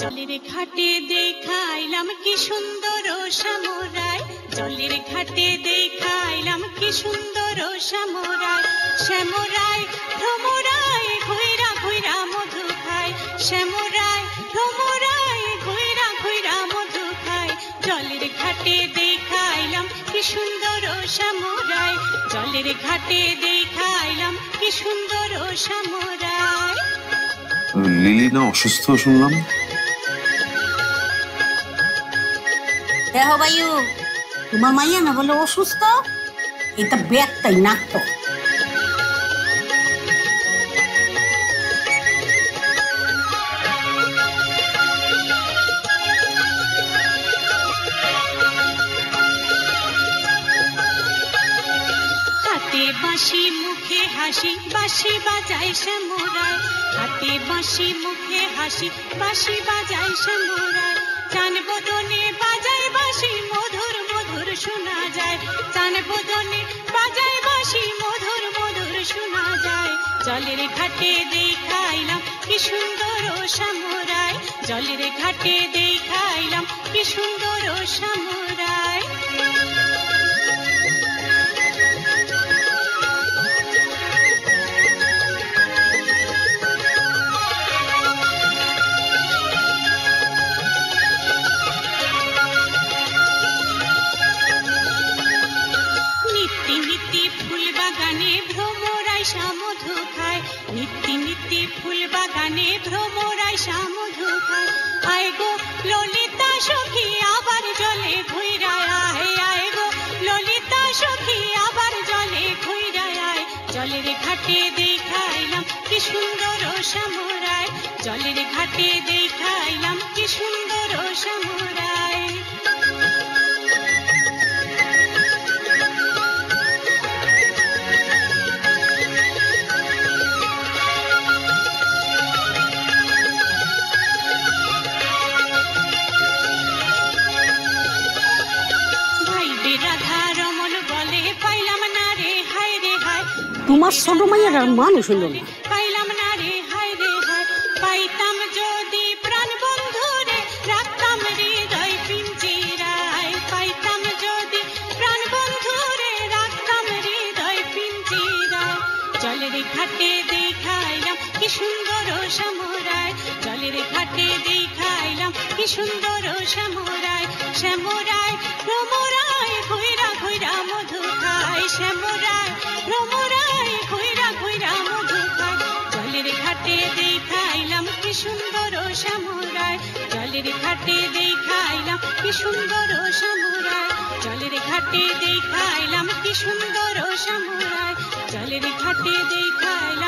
জলের ঘাটে দেখাইলাম কি সুন্দর শ্যামরায়, জলের ঘাটে দেখাইলাম কি সুন্দর শ্যামরায়। শ্যামরায় ভ্রমরায় ঘুইরা ঘুইরা মধু খায়, শ্যামরায় ভ্রমরায় ঘুইরা ঘুইরা মধু খায়। জলের ঘাটে দেখাইলাম কি সুন্দর শ্যামরায়, জলের ঘাটে দেখাইলাম কি সুন্দর শ্যামরায়। লিলি না অসুস্থ শুনলাম? দেখো ভাইও, তোমার মাইয়া না বলে অসুস্থ, এটা ব্যাগটাই নাকতো। হাতে বাঁশি মুখে হাসি, বাঁশি বাজায় শ্যামরায়। হাতে বাঁশি মুখে হাসি, বাঁশি বাজায় শ্যামরায়। চান বদনে বাজায় বাঁশি, মধুর মধুর শোনা যায়। চান বদনে বাজায় বাঁশি, মধুর মধুর শোনা যায়। জলের ঘাটে দেখাইলাম কি সুন্দর শ্যামরায়, জলের ঘাটে দেখাইলাম কি সুন্দর শ্যামরায়। নিত্যি নিত্যি ফুল বাগানে ভ্রমরায় মধু খায়, নিত্যি নিত্যি ফুল বাগানে ভ্রমরায় মধু খায়। আয় গো ললিতা সখী আবার জলে ঘুইরায় আয়, আয় গো ললিতা সখী আবার জলে ঘুইরায় আয়। জলের ঘাটে দেখাইলাম কি সুন্দর শ্যামরায়, জলের ঘাটে দেখাইলাম কি সুন্দর শ্যামরায়। তোমার ছোট মাইয়ার আর মানুষ হইল না। পাইলাম না রে হায় রে হায়, পাইতাম যদি প্রাণ বন্ধুরে রাখতাম হৃদয় পিঞ্জিরায়। পাইতাম যদি প্রাণ বন্ধুরে রাখতাম হৃদয় পিঞ্জিরায়। জলের ঘাটে দেখাইলাম কি সুন্দর শ্যামরায়, জলের ঘাটে দেখাইলাম কি সুন্দর শ্যামরায়। শ্যামরায় ভ্রমরায় ঘুইরা ঘুইরা মধু খায়, শ্যামরায় ভ্রমরায় ঘুইরা ঘুইরা মধু খায়। জলের ঘাটে দেখাইলাম কি সুন্দর শ্যামরায়, জলের ঘাটে দেখাইলাম কি সুন্দর শ্যামরায়। জলের ঘাটে দেখাইলাম কি সুন্দর শ্যামরায়, জলের ঘাটে দেখাইলাম।